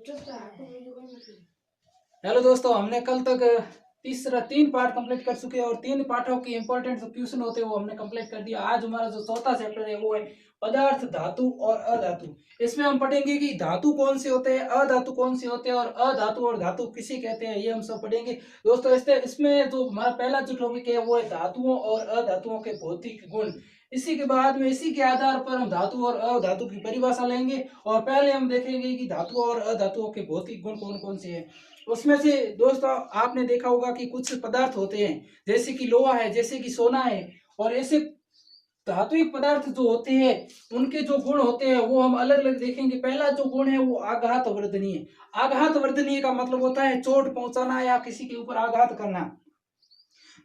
Hello दोस्तों, हमने कल तक तीन पार्ट कंप्लीट कर चुके हैं और 3 पार्टों की इंपॉर्टेंट जो क्वेश्चन होते हैं वो हमने कंप्लीट कर दिया। आज हमारा जो चौथा चैप्टर है वो है पदार्थ, धातु और अधातु। इसमें हम पढ़ेंगे कि धातु कौन से होते हैं, अधातु कौन से होते हैं और अधातु और धातु किसे कहते हैं, ये हम सब पढ़ेंगे दोस्तों। इसमें जो हमारा पहला जो टॉपिक है वो है धातुओं और अधातुओं के भौतिक गुण। इसी के बाद में इसी के आधार पर हम धातु और अधातु की परिभाषा लेंगे और पहले हम देखेंगे कि धातु और अधातुओं के भौतिक गुण कौन कौन से हैं। उसमें से दोस्तों आपने देखा होगा कि कुछ पदार्थ होते हैं जैसे कि लोहा है, जैसे कि सोना है, और ऐसे धात्विक पदार्थ जो होते हैं उनके जो गुण होते हैं वो हम अलग अलग देखेंगे। पहला जो गुण है वो आघात वर्धनीय। आघात वर्धनीय का मतलब होता है चोट पहुंचाना या किसी के ऊपर आघात करना।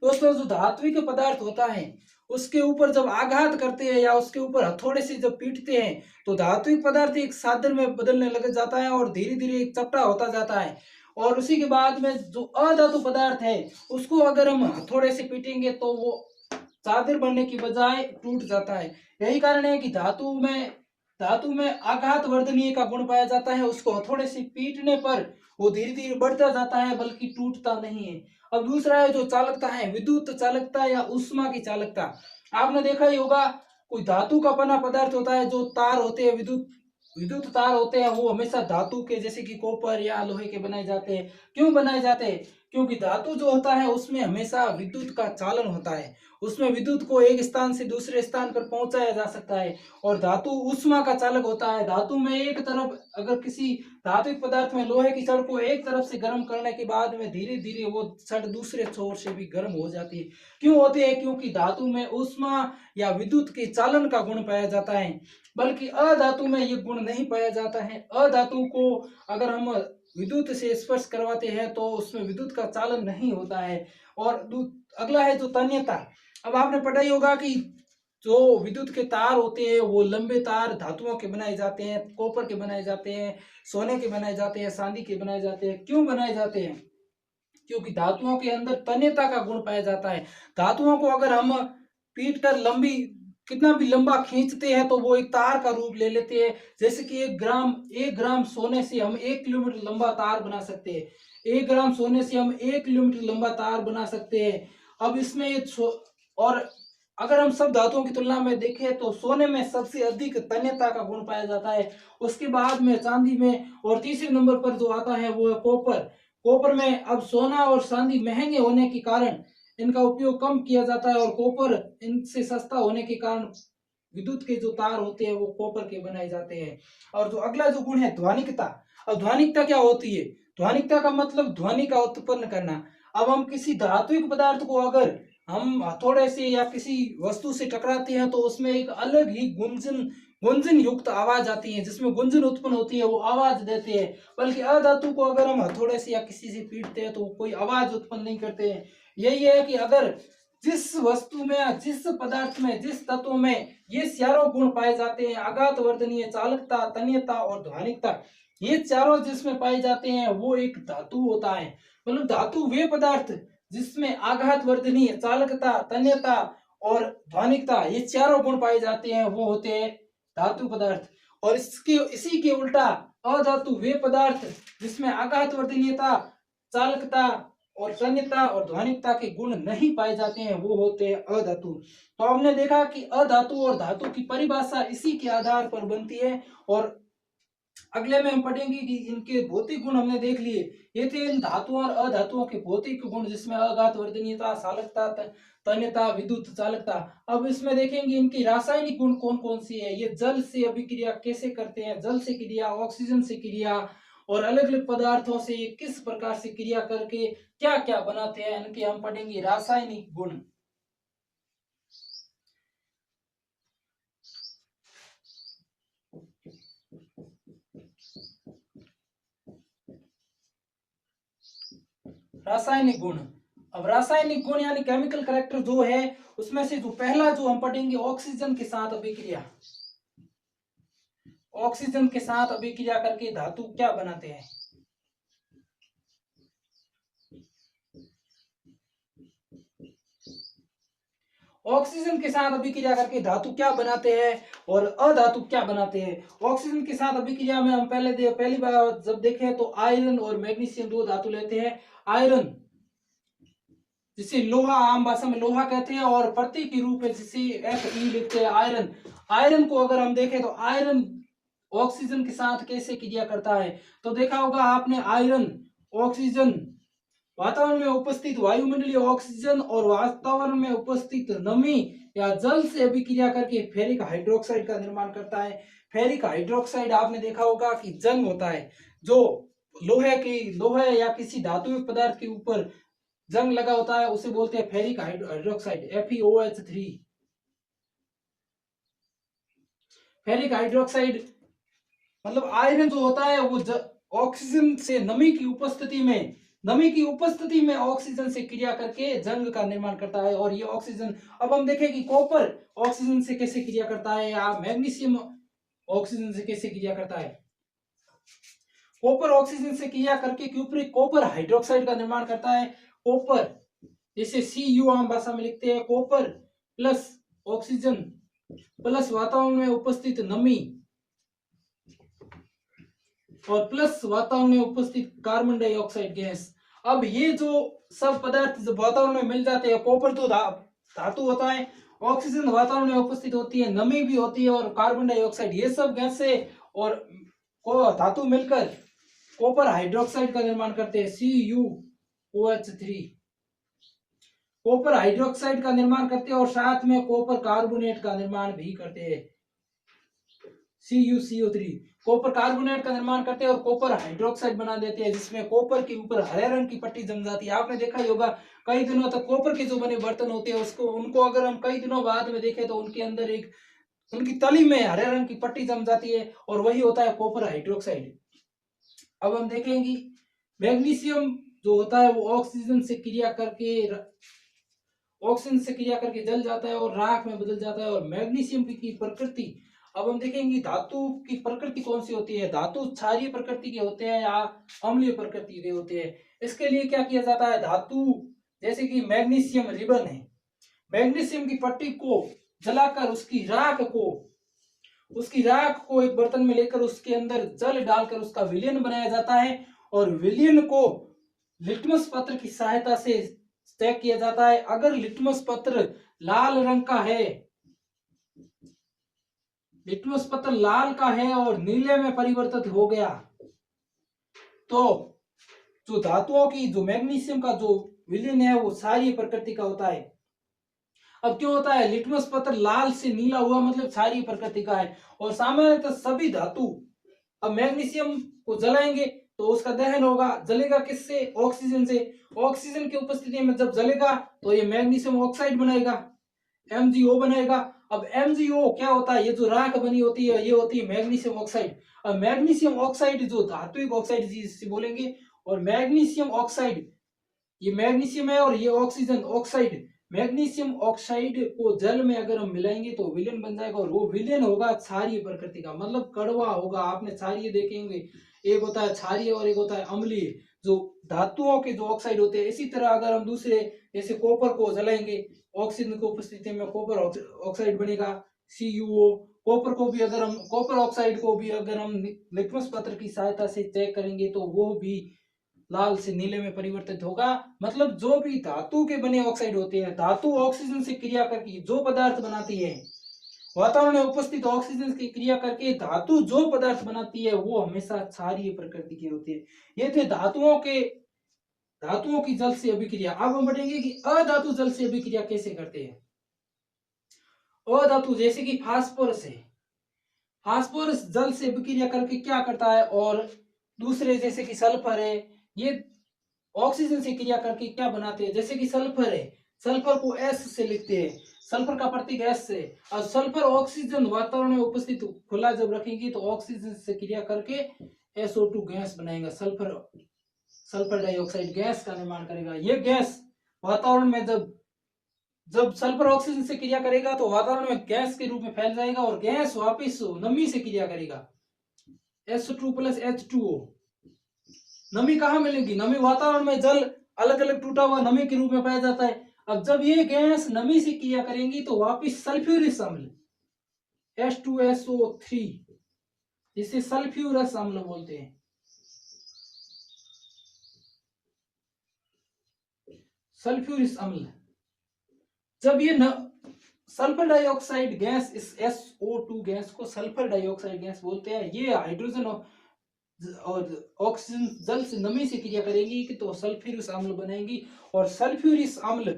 दोस्तों जो धात्विक पदार्थ होता है उसके ऊपर जब आघात करते हैं या उसके ऊपर हथौड़े से जब पीटते हैं तो धात्विक पदार्थ एक साधन में बदलने लग जाता है और धीरे धीरे एक चपटा होता जाता है। और उसी के बाद में जो अधातु पदार्थ है उसको अगर हम हथौड़े से पीटेंगे तो वो चादर बनने की बजाय टूट जाता है। यही कारण है कि धातु में आघात वर्धनीय का गुण पाया जाता है। उसको हथौड़े से पीटने पर वो धीरे धीरे बढ़ता जाता है बल्कि टूटता नहीं है। अब दूसरा है जो चालकता है, विद्युत चालकता या ऊष्मा की चालकता। आपने देखा ही होगा कोई धातु का बना पदार्थ होता है, जो तार होते हैं, विद्युत विद्युत तार होते हैं, वो हमेशा धातु के जैसे कि कॉपर या लोहे के बनाए जाते हैं। क्यों बनाए जाते हैं? क्योंकि धातु जो होता है उसमें हमेशा विद्युत का चालन होता है। उसमें विद्युत को एक स्थान से दूसरे स्थान पर पहुंचाया जा सकता है। और धातु ऊष्मा का चालक होता है। धातु में एक तरफ अगर किसी धात्विक पदार्थ में लोहे की छड़ को एक तरफ से गर्म करने के बाद में धीरे धीरे वो छड़ दूसरे छोर से भी गर्म हो जाती है। क्यों होती है? क्योंकि धातु में ऊष्मा या विद्युत के चालन का गुण पाया जाता है। बल्कि अधातु में ये गुण नहीं पाया जाता है। अधातु को अगर हम विद्युत से स्पर्श करवाते हैं तो उसमें विद्युत का चालन नहीं होता है। और अगला है जो तन्यता। अब आपने पढ़ा ही होगा कि जो विद्युत के तार होते हैं वो लंबे तार धातुओं के बनाए जाते हैं, कॉपर के बनाए जाते हैं, सोने के बनाए जाते हैं, चांदी के बनाए जाते हैं। क्यों बनाए जाते हैं? क्योंकि धातुओं के अंदर तन्यता का गुण पाया जाता है। धातुओं को अगर हम पीट कर लंबी कितना भी लंबा खींचते हैं तो वो एक तार का रूप ले लेते हैं। जैसे कि 1 ग्राम सोने से हम 1 किलोमीटर लंबा तार बना सकते हैं। 1 ग्राम सोने से हम 1 किलोमीटर लंबा तार बना सकते हैं। अब इसमें और अगर हम सब धातुओं की तुलना में देखें तो सोने में सबसे अधिक तन्यता का गुण पाया जाता है। उसके बाद में चांदी में, और तीसरे नंबर पर जो आता है वो है कॉपर। कॉपर में अब सोना और चांदी महंगे होने के कारण इनका उपयोग कम किया जाता है और कॉपर इनसे सस्ता होने के कारण विद्युत के जो तार होते हैं वो कॉपर के बनाए जाते हैं। और जो अगला जो गुण है ध्वनिकता। अब ध्वनिकता क्या होती है? ध्वनिकता का मतलब ध्वनि का उत्पन्न करना। अब हम किसी धात्विक पदार्थ को अगर हम हथौड़े से या किसी वस्तु से टकराते हैं तो उसमें एक अलग ही गुंजन गुंजन युक्त आवाज आती है, जिसमें गुंजन उत्पन्न होती है, वो आवाज देते हैं। बल्कि अधातु को अगर हम हथौड़े से या किसी से पीटते हैं तो कोई आवाज उत्पन्न नहीं करते हैं। यही है कि अगर जिस वस्तु में या जिस पदार्थ में जिस तत्व में ये चारों गुण पाए जाते हैं, आघात वर्धनीय, चालकता, तन्यता और ध्वनिकता, ये चारों जिसमें पाए जाते हैं वो एक धातु होता है। मतलब धातु वे पदार्थ जिसमें आघात वर्धनीय, चालकता, तन्यता और ध्वनिकता ये चारों गुण पाए जाते हैं वो होते हैं धातु पदार्थ। और इसके इसी के उल्टा अधातु वे पदार्थ जिसमें आघात वर्धनीयता, चालकता और तन्यता और ध्वनिकता के गुण नहीं पाए जाते हैं वो होते हैं अधातु। तो हमने देखा कि अधातु और धातु की परिभाषा इसी के आधार पर बनती है। और अगले में हम पढ़ेंगे कि इनके भौतिक गुण हमने देख लिए। ये थे इन धातुओं और अधातुओं के भौतिक गुण, जिसमें आघात वर्धनीयता, चालकता, तन्यता, विद्युत चालकता। अब इसमें देखेंगे इनकी रासायनिक गुण कौन कौन सी है। ये जल से अभिक्रिया कैसे करते हैं, जल से क्रिया, ऑक्सीजन से क्रिया, और अलग अलग पदार्थों से ये किस प्रकार से क्रिया करके क्या क्या बनाते हैं, इनके हम पढ़ेंगे रासायनिक गुण। रासायनिक गुण। अब रासायनिक गुण यानी केमिकल कैरेक्टर जो है उसमें से जो पहला जो हम पढ़ेंगे ऑक्सीजन के साथ अभिक्रिया। ऑक्सीजन के साथ अभिक्रिया करके धातु क्या बनाते हैं? ऑक्सीजन के साथ अभिक्रिया करके धातु क्या बनाते हैं और अधातु क्या बनाते हैं। ऑक्सीजन के साथ अभिक्रिया में हम पहली बार जब देखें तो आयरन और मैग्नीशियम दो धातु लेते हैं। आयरन जिसे लोहा, आम भाषा में लोहा कहते हैं, और प्रतीक के रूप में जिसे Fe लिखते हैं आयरन। आयरन को अगर हम देखें तो आयरन ऑक्सीजन के साथ कैसे क्रिया करता है, तो देखा होगा आपने आयरन ऑक्सीजन वातावरण में उपस्थित वायुमंडलीय ऑक्सीजन और वातावरण में उपस्थित नमी या जल से अभिक्रिया करके फेरिक हाइड्रोक्साइड का निर्माण करता है। फेरिक हाइड्रोक्साइड आपने देखा होगा कि जंग होता है, जो लोहे या किसी धातु पदार्थ के ऊपर जंग लगा होता है उसे बोलते हैं ferric hydroxide, FeOH3। Ferric hydroxide मतलब आयरन जो होता है वो ऑक्सीजन से नमी की उपस्थिति में ऑक्सीजन से क्रिया करके जंग का निर्माण करता है। और ये ऑक्सीजन, अब हम देखें कि कॉपर ऑक्सीजन से कैसे क्रिया करता है या मैग्नीशियम ऑक्सीजन से कैसे क्रिया करता है। कॉपर ऑक्सीजन से क्रिया करके क्यूप्रिक कॉपर हाइड्रोक्साइड का निर्माण करता है। कॉपर जिसे Cu आम भाषा में लिखते हैं, कॉपर प्लस ऑक्सीजन प्लस वातावरण में उपस्थित नमी और प्लस वातावरण में उपस्थित कार्बन डाइऑक्साइड गैस। अब ये जो सब पदार्थ जो वातावरण में मिल जाते हैं, कॉपर तो धातु होता है, ऑक्सीजन वातावरण में उपस्थित होती है, नमी भी होती है और कार्बन डाइऑक्साइड, ये सब गैसें और धातु मिलकर कॉपर हाइड्रोक्साइड का निर्माण करते हैं, CuOH3। कॉपर हाइड्रोक्साइड का निर्माण करते हैं और साथ में कॉपर कार्बोनेट का निर्माण भी करते हैं, CuCO3। कॉपर कार्बोनेट का निर्माण करते हैं और कॉपर हाइड्रोक्साइड बना देते हैं, जिसमें कॉपर के ऊपर हरे रंग की पट्टी जम जाती है। आपने देखा ही होगा कई दिनों तक कॉपर के जो बने बर्तन होते हैं उनको अगर हम कई दिनों बाद में देखें तो उनके अंदर उनकी तली में हरे रंग की पट्टी जम जाती है और वही होता है कॉपर हाइड्रोक्साइड। अब हम देखेंगे मैग्नीशियम जो होता है वो ऑक्सीजन से क्रिया करके जल जाता है और राख में बदल जाता है। और मैग्नीशियम की प्रकृति, अब हम देखेंगे धातु की प्रकृति कौन सी होती है। धातु क्षारीय प्रकृति के होते हैं या अम्लीय प्रकृति के होते हैं। इसके लिए क्या किया जाता है, धातु जैसे कि मैग्नीशियम रिबन है, मैग्नीशियम की पट्टी को जलाकर उसकी राख को एक बर्तन में लेकर उसके अंदर जल डालकर उसका विलयन बनाया जाता है और विलयन को लिटमस पत्र की सहायता से चेक किया जाता है। अगर लिटमस पत्र लाल का है और नीले में परिवर्तित हो गया तो जो धातुओं की जो मैग्नीशियम का जो विलयन है वो क्षारीय प्रकृति का होता है। अब क्यों होता है, लिटमस पत्र लाल से नीला हुआ मतलब क्षारीय प्रकृति का है। और सामान्यतः सभी धातु अब मैग्नीशियम को जलाएंगे तो उसका दहन होगा, जलेगा किससे, ऑक्सीजन से। ऑक्सीजन की उपस्थिति में जब जलेगा तो ये मैग्नीशियम ऑक्साइड बनाएगा, MgO बनाएगा। अब MgO क्या होता है, ये जो राख बनी होती है ये होती है मैग्नीशियम ऑक्साइड। अब मैग्नीशियम ऑक्साइड जो धात्विक ऑक्साइड जिसे बोलेंगे, और मैग्नीशियम ऑक्साइड ये मैग्नीशियम है और ये ऑक्सीजन ऑक्साइड, मैग्नीशियम ऑक्साइड को जल में अगर हम मिलाएंगे तो विलयन बन जाएगा और वो विलयन होगा क्षारीय प्रकृति का, मतलब कड़वा होगा। आपने क्षारीय देखेंगे, एक होता है क्षारीय और एक होता है अम्लीय, जो धातुओं के जो ऑक्साइड होते हैं। इसी तरह अगर हम दूसरे जैसे कॉपर को जलाएंगे, ऑक्सीजन की उपस्थिति में कॉपर ऑक्साइड बनेगा, CuO। कॉपर ऑक्साइड को भी अगर हम लिटमस पत्र की सहायता से चेक करेंगे तो वो भी लाल से नीले में परिवर्तित होगा। मतलब जो भी धातु के बने ऑक्साइड होते हैं, धातु ऑक्सीजन से क्रिया करके जो पदार्थ बनाती है, वातावरण में उपस्थित ऑक्सीजन की क्रिया करके धातु जो पदार्थ बनाती है वो हमेशा क्षारीय प्रकृति की होती है। ये थे धातुओं की जल से अभिक्रिया। अब हम बढ़ेंगे कि अधातु जल से अभिक्रिया कैसे करते हैं। अधातु जैसे कि फास्फोरस है, फास्फोरस जल से अभिक्रिया करके क्या करता है, और दूसरे जैसे कि सल्फर है, ये ऑक्सीजन से क्रिया करके क्या बनाते हैं। जैसे कि सल्फर है, सल्फर को S से लिखते हैं, सल्फर का प्रतीक S से। और सल्फर ऑक्सीजन वातावरण में उपस्थित खुला जब रखेंगे तो ऑक्सीजन से क्रिया करके SO2 गैस बनाएगा, सल्फर डाइऑक्साइड गैस का निर्माण करेगा। ये गैस वातावरण में जब सल्फर ऑक्सीजन से क्रिया करेगा तो वातावरण में गैस के रूप में फैल जाएगा और गैस वापिस नमी से क्रिया करेगा, SO2 + H2O। नमी कहाँ मिलेगी, नमी वातावरण में जल अलग अलग टूटा हुआ नमी के रूप में पाया जाता है। अब जब ये गैस नमी से क्रिया करेंगी तो वापिस सल्फ्यूरिक अम्ल H2SO3, जिसे सल्फ्यूरस अम्ल बोलते हैं, सल्फ्यूरिक अम्ल। जब ये सल्फर डाइऑक्साइड गैस, इस SO2 गैस को सल्फर डाइऑक्साइड गैस बोलते हैं, ये हाइड्रोजन और ऑक्सीजन जल से नमी से क्रिया करेंगी कि तो सल्फ्यूरिक अम्ल बनेंगी। और सल्फ्यूरिक अम्ल,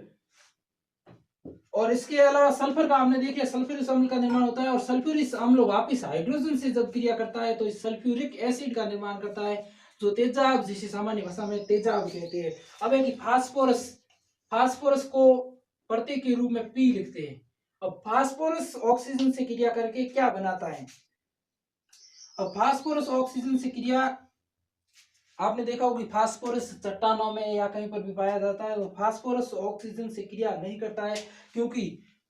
और इसके अलावा सल्फर का हमने देखिए सल्फ्यूरिक अम्ल का निर्माण होता है, और सल्फ्यूरिक अम्ल वापिस हाइड्रोजन से जब क्रिया करता है तो इस सल्फ्यूरिक एसिड का निर्माण करता है, जो तेजाब, जिसे सामान्य भाषा में तेजाब कहते हैं। अब है कि फास्फोरस, फास्फोरस को प्रतीक के रूप में P लिखते हैं। अब फास्फोरस ऑक्सीजन से क्रिया करके क्या बनाता है? अब फास्फोरस ऑक्सीजन से क्रिया, आपने देखा होगी फास्फोरस चट्टानों में या कहीं पर भी पाया जाता है, तो फास्फोरस ऑक्सीजन से क्रिया नहीं करता है, क्योंकि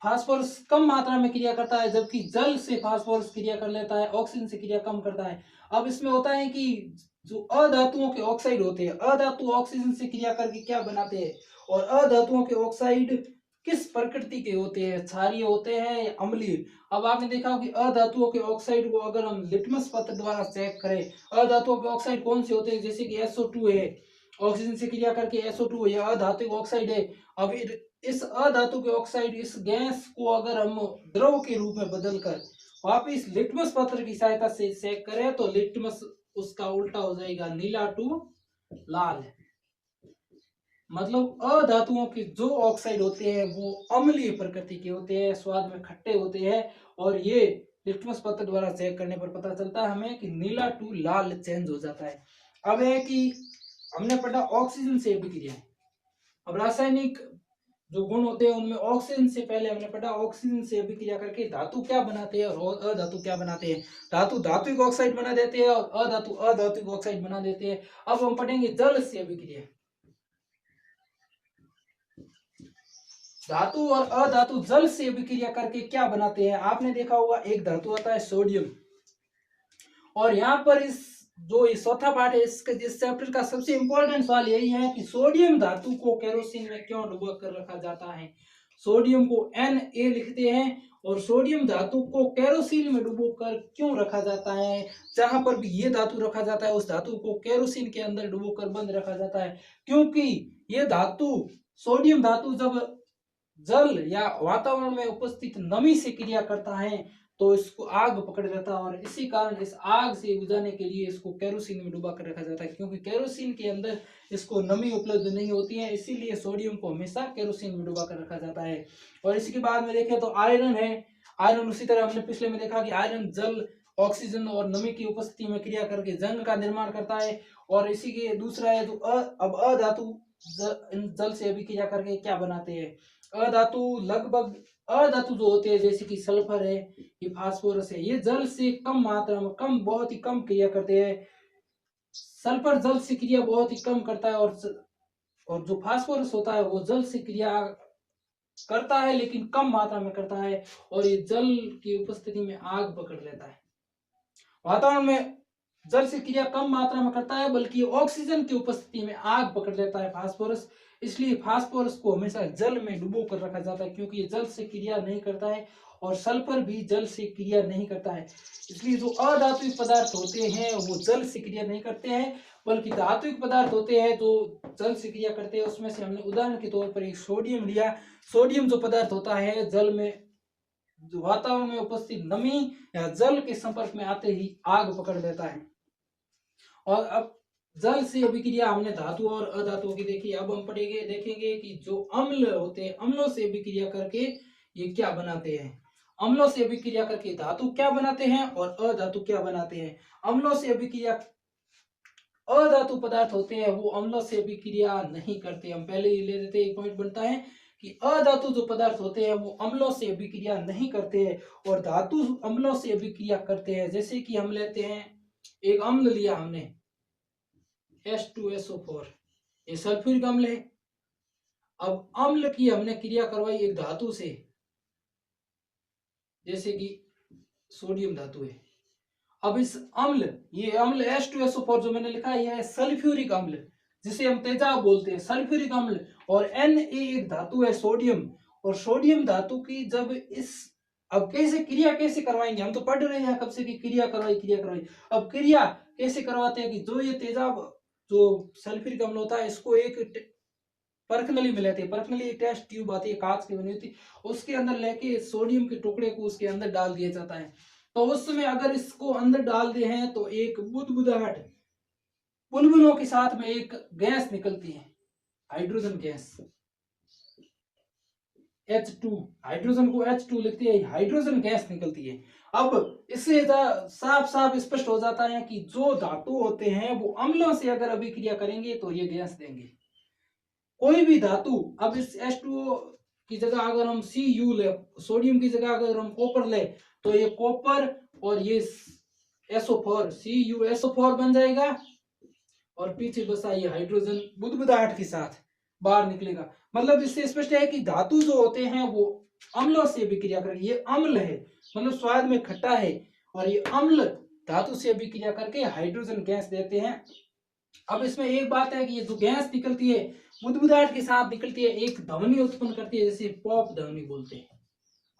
फास्फोरस कम मात्रा में क्रिया करता है, जबकि जल से फास्फोरस क्रिया कर लेता है, ऑक्सीजन से क्रिया कम करता है। अब इसमें होता है कि जो अधातुओं के ऑक्साइड होते हैं, अधातु ऑक्सीजन से क्रिया करके क्या बनाते हैं, और अधातुओं के ऑक्साइड किस प्रकृति के होते हैं, क्षारीय होते हैं या अम्लीय। अब आपने देखा हो कि अधातुओं के ऑक्साइड को अगर हम लिटमस पत्र द्वारा चेक करें, अधातुओं के ऑक्साइड कौन से होते हैं, जैसे कि SO2 है, ऑक्सीजन से क्रिया करके SO2 यह अधातु ऑक्साइड है। अब इस अधातु के ऑक्साइड, इस गैस को अगर हम द्रव के रूप में बदलकर वापिस लिटमस पत्र की सहायता से चेक करें तो लिटमस उसका उल्टा हो जाएगा, नीला टू लाल। मतलब अधातुओं के जो ऑक्साइड होते हैं वो अम्लीय प्रकृति के होते हैं, स्वाद में खट्टे होते हैं, और ये लिटमस पत्र द्वारा चेक करने पर पता चलता है हमें कि नीला टू लाल चेंज हो जाता है। अब है कि हमने पढ़ा ऑक्सीजन से अभिक्रिया। अब रासायनिक जो गुण होते हैं उनमें ऑक्सीजन से पहले हमने पढ़ा ऑक्सीजन से अभिक्रिया करके धातु क्या बनाते हैं और अधातु क्या बनाते हैं। धातु धात्विक ऑक्साइड बना देते हैं और अधातु अधात्विक ऑक्साइड बना देते हैं। अब हम पढ़ेंगे जल से अभिक्रिया। धातु और अधातु जल से अभिक्रिया करके क्या बनाते हैं। आपने देखा होगा एक धातु आता है सोडियम, और यहाँ पर इस जो ये चौथा पार्ट है इस चैप्टर का सबसे इंपॉर्टेंट सवाल यही है कि सोडियम धातु को केरोसिन में क्यों डुबो कर रखा जाता है। सोडियम को Na लिखते हैं और सोडियम धातु को केरोसिन में डुबो कर क्यों रखा जाता है। जहां पर भी ये धातु रखा जाता है उस धातु को केरोसिन के अंदर डुबो कर बंद रखा जाता है, क्योंकि ये धातु सोडियम धातु जब जल या वातावरण में उपस्थित नमी से क्रिया करता है तो इसको आग पकड़ लेता है, और इसी कारण इस आग से बुझाने के लिए इसको केरोसिन में डुबा कर रखा जाता है, क्योंकि केरोसिन के अंदर इसको नमी उपलब्ध नहीं होती है, इसीलिए सोडियम को हमेशा केरोसिन में डुबा कर रखा जाता है। और इसके बाद में देखें तो आयरन है। आयरन उसी तरह हमने पिछले में देखा कि आयरन जल, ऑक्सीजन और नमी की उपस्थिति में क्रिया करके जंग का निर्माण करता है। और इसी के दूसरा है जो अब अधातु जल से अभिक्रिया करके क्या बनाते हैं। अधातु लगभग अधातु जो होते हैं जैसे कि सल्फर है, ये फास्फोरस है, ये जल से कम मात्रा में, बहुत ही कम क्रिया करते हैं। सल्फर जल से क्रिया बहुत ही कम करता है, और जो फास्फोरस होता है वो जल से क्रिया करता है लेकिन कम मात्रा में करता है, और ये जल की उपस्थिति में आग पकड़ लेता है। वातावरण में जल से क्रिया कम मात्रा में करता है, बल्कि ऑक्सीजन की उपस्थिति में आग पकड़ लेता है फास्फोरस। इसलिए फास्फोरस को हमेशा जल में डुबो कर रखा जाता है, क्योंकि ये जल से क्रिया नहीं करता है, और सल्फर भी जल से क्रिया नहीं करता है। इसलिए जो अधात्विक पदार्थ होते हैं वो जल से क्रिया नहीं करते हैं, बल्कि धात्विक पदार्थ होते हैं जो जल से क्रिया करते हैं। उसमें से हमने उदाहरण के तौर पर एक सोडियम लिया। सोडियम जो पदार्थ होता है जल में, जो वातावरण में उपस्थित नमी या जल के संपर्क में आते ही आग पकड़ लेता है। और अब जल से अभिक्रिया हमने धातु और अधातुओं की देखी। अब हम पढ़ेंगे, देखेंगे कि जो अम्ल होते हैं, अम्लों से अभिक्रिया करके ये क्या बनाते हैं। अम्लों से अभिक्रिया करके धातु क्या बनाते हैं और अधातु क्या बनाते हैं। अम्लों से अभिक्रिया, अधातु पदार्थ होते हैं वो अम्लों से अभिक्रिया नहीं करते। हम पहले ही ले लेते, एक पॉइंट बनता है कि अधातु जो पदार्थ होते हैं वो अम्लों से अभिक्रिया नहीं करते हैं, और धातु अम्लों से अभिक्रिया करते हैं। जैसे कि हम लेते हैं, एक अम्ल लिया हमने H2SO4, ये सल्फ्यूरिक अम्ल है। अब अम्ल की हमने क्रिया करवाई एक धातु से, जैसे कि सोडियम धातु है। अब इस अम्ल, ये अम्ल H2SO4 जो मैंने लिखा है यह है सल्फ्यूरिक अम्ल, जिसे हम तेजाब बोलते हैं, सल्फ्यूरिक अम्ल। और Na एक धातु है सोडियम, और सोडियम धातु की जब इस, अब कैसे क्रिया कैसे करवाएंगे, हम तो पढ़ रहे हैं कब से कि क्रिया करवाई। अब क्रिया कैसे करवाते हैं कि जो ये तेजाब जो सल्फ्यूरिक अम्ल होता है इसको एक परखनली में लेते हैं, परखनली एक टेस्ट ट्यूब आती है कांच की बनी होती, उसके अंदर लेके सोडियम के टुकड़े को उसके अंदर डाल दिया जाता है। तो उस समय अगर इसको अंदर डाल दे हैं तो एक बुदबुदाहट बुलबुलों के साथ में एक गैस निकलती है, हाइड्रोजन गैस H2, हाइड्रोजन को H2 लिखते हैं, हाइड्रोजन गैस निकलती है। अब इससे साफ साफ स्पष्ट हो जाता है कि जो धातु होते हैं वो अम्लों से अगर अभिक्रिया करेंगे तो ये गैस देंगे। कोई भी धातु, अब इस H2O की जगह अगर हम Cu ले, सोडियम की जगह अगर हम कॉपर ले, तो ये कॉपर और ये SO4 CuSO4 बन जाएगा, और पीछे बसा ये हाइड्रोजन बुदबुदाहट के साथ बाहर निकलेगा। मतलब इससे स्पष्ट है कि धातु जो होते हैं वो अम्लों से अभिक्रिया करेंगे। ये अम्ल है मतलब स्वाद में खट्टा है, और ये अम्ल धातु से अभिक्रिया करके हाइड्रोजन गैस देते हैं। अब इसमें एक बात है कि ये जो गैस निकलती है बुदबुदाहट के साथ निकलती है, एक ध्वनि उत्पन्न करती है, जैसे पॉप ध्वनि बोलते हैं,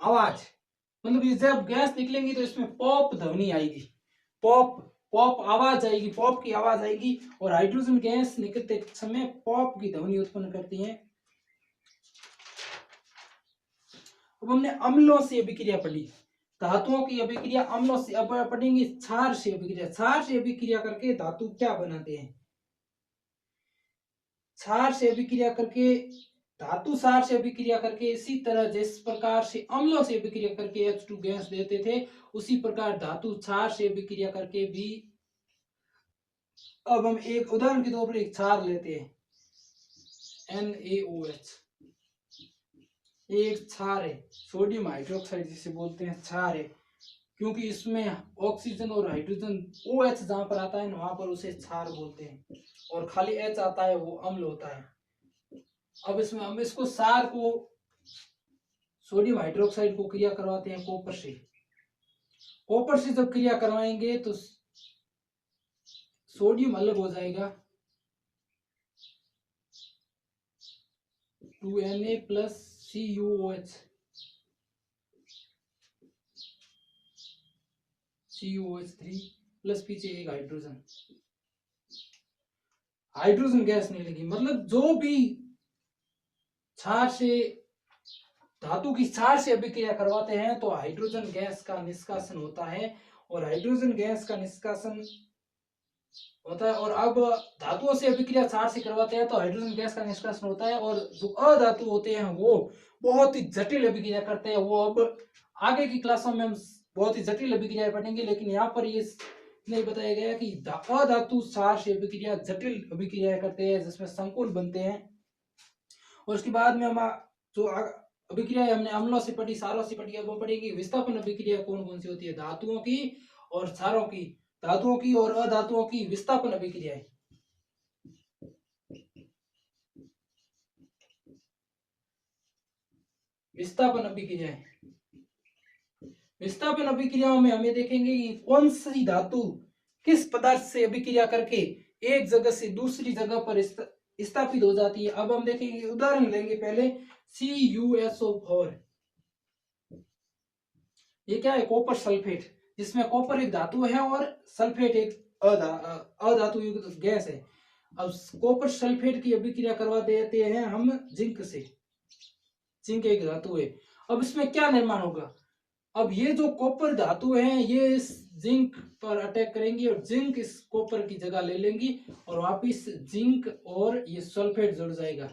आवाज। मतलब ये जब गैस निकलेंगी तो इसमें पॉप ध्वनि आएगी, पॉप पॉप आवाज आएगी, पॉप की आवाज आएगी, और हाइड्रोजन गैस निकलते समय पॉप की ध्वनि उत्पन्न करती है। अब हमने अम्लों से अभिक्रिया पढ़ी, धातुओं की अभिक्रिया अम्लों से, अब पढ़ेंगे क्षार से अभिक्रिया। क्षार से अभिक्रिया करके धातु क्या बनाते हैं, क्षार से अभिक्रिया करके धातु सार से अभिक्रिया करके इसी तरह जिस प्रकार से अम्लों से अभिक्रिया करके H2 गैस देते थे, उसी प्रकार धातु क्षार से अभिक्रिया करके भी। अब हम एक उदाहरण के तौर पर एक क्षार लेते हैं NaOH, एक क्षार है, सोडियम हाइड्रोक्साइड जिसे बोलते हैं क्षार है, क्योंकि इसमें ऑक्सीजन और हाइड्रोजन OH जहां पर आता है ना वहां पर उसे क्षार बोलते हैं, और खाली H आता है वो अम्ल होता है। अब इसमें हम इसको सार को, सोडियम हाइड्रोक्साइड को क्रिया करवाते हैं कॉपर से। कॉपर से जब क्रिया करवाएंगे तो सोडियम अलग हो जाएगा, 2Na plus CuOH, CuOH3 plus पीछे एक हाइड्रोजन, हाइड्रोजन गैस निकलेगी। मतलब जो भी क्षार से, धातु की क्षार से अभिक्रिया करवाते हैं तो हाइड्रोजन गैस का निष्कासन होता है, और हाइड्रोजन गैस का निष्कासन होता है। और अब धातुओं से अभिक्रिया क्षार से करवाते हैं तो हाइड्रोजन गैस का निष्कासन होता है, और जो अधातु होते हैं वो बहुत ही जटिल अभिक्रिया करते हैं। वो अब आगे की क्लासों में हम बहुत ही जटिल अभिक्रियाएं पढ़ेंगे, लेकिन यहाँ पर ये नहीं बताया गया कि अधातु क्षार से अभिक्रिया जटिल अभिक्रियाएं करते हैं जिसमें संकुल बनते हैं। और उसके बाद में हम जो अभिक्रिया हमने अम्लों से पढ़ी, सारों से पढ़ी, अब हम पढ़ेंगे विस्थापन अभिक्रिया कौन कौन सी होती है, धातुओं की और क्षारों की, धातुओं की और अधातुओं की विस्थापन अभिक्रियाएं। विस्थापन अभिक्रियाएं, विस्थापन अभिक्रियाओं में हमें देखेंगे कि कौन सी धातु किस पदार्थ से अभिक्रिया करके एक जगह से दूसरी जगह पर स्थापित हो जाती है। अब हम देखेंगे, उदाहरण लेंगे पहले CuSO4, ये क्या है, कॉपर सल्फेट, जिसमें कॉपर एक धातु है और सल्फेट एक अधातु युक्त गैस है। अब कॉपर सल्फेट की अभिक्रिया करवा देते हैं हम जिंक से, जिंक एक धातु है। अब इसमें क्या निर्माण होगा, अब ये जो कॉपर धातु है ये इस जिंक पर अटैक करेंगी और जिंक इस कॉपर की जगह ले लेंगी, और वापिस जिंक और ये सल्फेट जुड़ जाएगा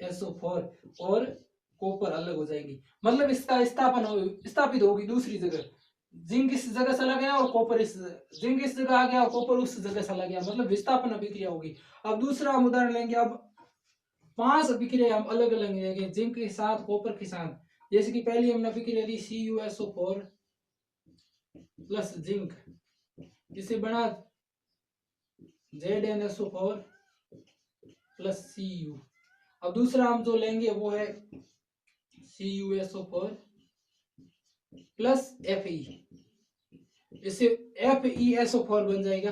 SO4, और कॉपर अलग हो जाएगी। मतलब इसका स्थापित होगी दूसरी जगह, जिंक इस जगह चला गया और कॉपर इस, जिंक इस जगह आ गया और कॉपर उस जगह चला गया, मतलब विस्थापन अभिक्रिया होगी। अब दूसरा हम उदाहरण लेंगे, अब 5 अभिक्रिया हम अलग अलग लेंगे जिंक के साथ कॉपर के साथ। जैसे कि पहली हमने अभिक्रिया दी CuSO4 प्लस जिंक, जिसे बना ZnSO4 प्लस Cu। अब दूसरा हम जो लेंगे वो है CuSO4 प्लस Fe, इससे FeSO4 बन जाएगा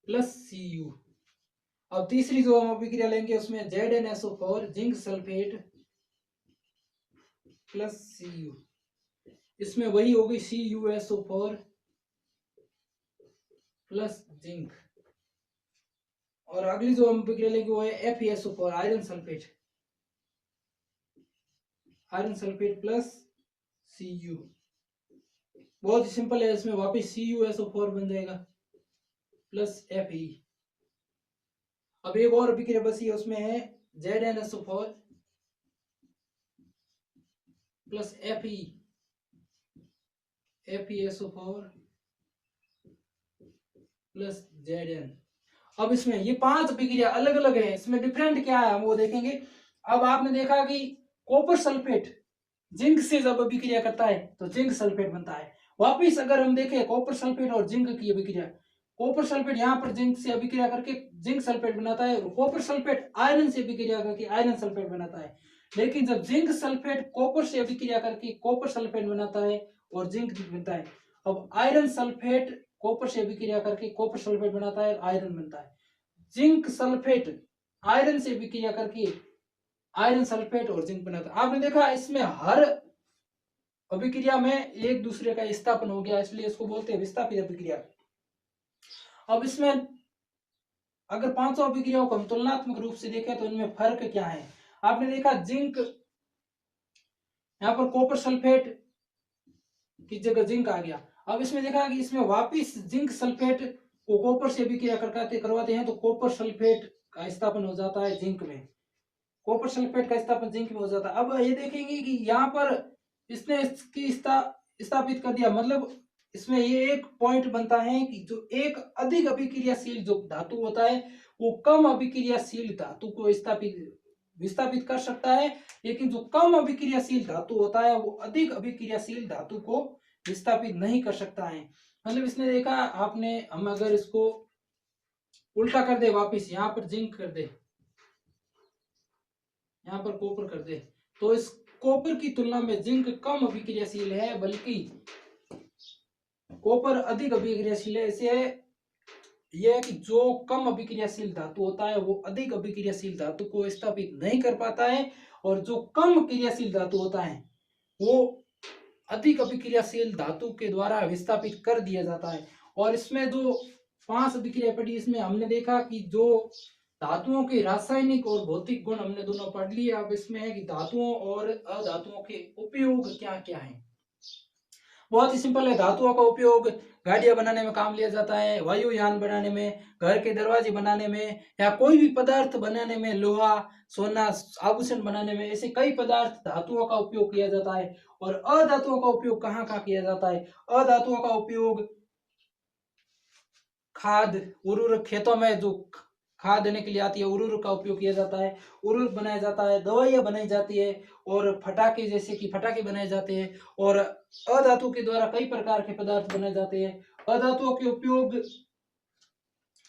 प्लस Cu। अब तीसरी जो हम अभिक्रिया लेंगे उसमें ZnSO4 zinc sulphate plus Cu, इसमें वही होगी CuSO4 प्लस जिंक। और अगली जो हम अभिक्रिया लेंगे वो है FeSO4 iron sulphate plus Cu। बहुत ही सिंपल है, इसमें वापस CuSO4 बन जाएगा प्लस Fe। अब एक और अभिक्रिया बची है, उसमें है ZnSO4 plus FeSO4 plus Zn। अब इसमें ये 5 अभिक्रिया अलग अलग है, इसमें डिफरेंट क्या है हम वो देखेंगे। अब आपने देखा कि कॉपर सल्फेट जिंक से जब अभिक्रिया करता है तो जिंक सल्फेट बनता है। वापिस अगर हम देखें कॉपर सल्फेट और जिंक की अभिक्रिया, कॉपर सल्फेट यहाँ पर जिंक से अभिक्रिया करके जिंक सल्फेट बनाता है, कॉपर सल्फेट आयरन से अभिक्रिया करके आयरन सल्फेट बनाता है। लेकिन जब जिंक सल्फेट कॉपर से अभिक्रिया करके कॉपर सल्फेट बनाता है और जिंक बनता है। अब आयरन सल्फेट कॉपर से अभिक्रिया करके कॉपर सल्फेट बनाता है और आयरन बनता है। जिंक सल्फेट आयरन से अभिक्रिया करके आयरन सल्फेट और जिंक बनाता है। आपने देखा इसमें हर अभिक्रिया में एक दूसरे का स्थापन हो गया, इसलिए इसको बोलते हैं विस्थापित अभिक्रिया। अब इसमें अगर पांचों अभिक्रियाओं को हम तुलनात्मक रूप से देखें तो इनमें फर्क क्या है। आपने देखा जिंक, यहाँ पर कॉपर सल्फेट की जगह जिंक आ गया। अब इसमें देखा कि इसमें वापिस जिंक सल्फेट को कॉपर से अभिक्रिया करवाते हैं तो कॉपर सल्फेट का स्थापन हो जाता है जिंक में, कॉपर सल्फेट का स्थापन जिंक में हो जाता है। अब ये देखेंगे कि यहाँ पर इसने इसकी स्थापित कर दिया, मतलब इसमें ये एक पॉइंट बनता है कि जो एक अधिक अभिक्रियाशील जो धातु होता है वो कम अभिक्रियाशील धातु को विस्थापित कर सकता है, लेकिन जो कम अभिक्रियाशील धातु होता है वो अधिक अभिक्रियाशील धातु को विस्थापित नहीं कर सकता है। मतलब इसने देखा आपने, हम अगर इसको उल्टा कर दे, वापिस यहाँ पर जिंक कर दे, यहाँ पर कॉपर कर दे, तो इस कॉपर की तुलना में जिंक कम अभिक्रियाशील है, बल्कि कॉपर अधिक अभिक्रियाशील है। इसे यह है कि जो कम अभिक्रियाशील धातु होता है वो अधिक अभिक्रियाशील धातु को स्थापित नहीं कर पाता है, और जो कम क्रियाशील धातु होता है वो अधिक अभिक्रियाशील धातु के द्वारा विस्थापित कर दिया जाता है। और इसमें जो 5 अभिक्रिया पड़ी, इसमें हमने देखा कि जो धातुओं के रासायनिक और भौतिक गुण हमने दोनों पढ़ लिए। अब इसमें है कि धातुओं और अधातुओं के उपयोग क्या क्या है। बहुत ही सिंपल है, धातुओं का उपयोग गाड़ियां बनाने में काम लिया जाता है, वायुयान बनाने में, घर के दरवाजे बनाने में, या कोई भी पदार्थ बनाने में, लोहा, सोना, आभूषण बनाने में, ऐसे कई पदार्थ धातुओं का उपयोग किया जाता है। और अधातुओं का उपयोग कहाँ कहाँ किया जाता है। अधातुओं का उपयोग खाद उर्वरक, खेतों में जो खाद देने के लिए आती है उर्वरक का उपयोग किया जाता है, उर्वरक बनाया जाता है, दवाइयां बनाई जाती है, और फटाके जैसे कि फटाके बनाए जाते हैं। और अधातु के द्वारा कई प्रकार के पदार्थ बनाए जाते हैं। अधातुओं के उपयोग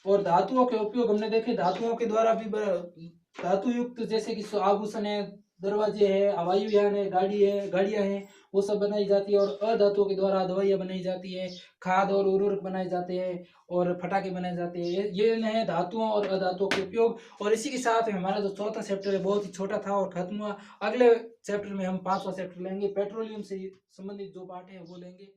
और धातुओं के उपयोग हमने देखे, धातुओं के द्वारा भी धातु युक्त जैसे कि आभूषण है, दरवाजे है, वायुयान है, गाड़ियां हैं, वो सब बनाई जाती है। और अधातुओं के द्वारा दवाइयां बनाई जाती है, खाद और उर्वरक बनाए जाते हैं, और फटाके बनाए जाते हैं। ये है धातुओं और अधातुओं के उपयोग। और इसी के साथ में हमारा जो चौथा चैप्टर है बहुत ही छोटा था और खत्म हुआ। अगले चैप्टर में हम 5वां चैप्टर लेंगे, पेट्रोलियम से संबंधित जो पार्ट है वो लेंगे।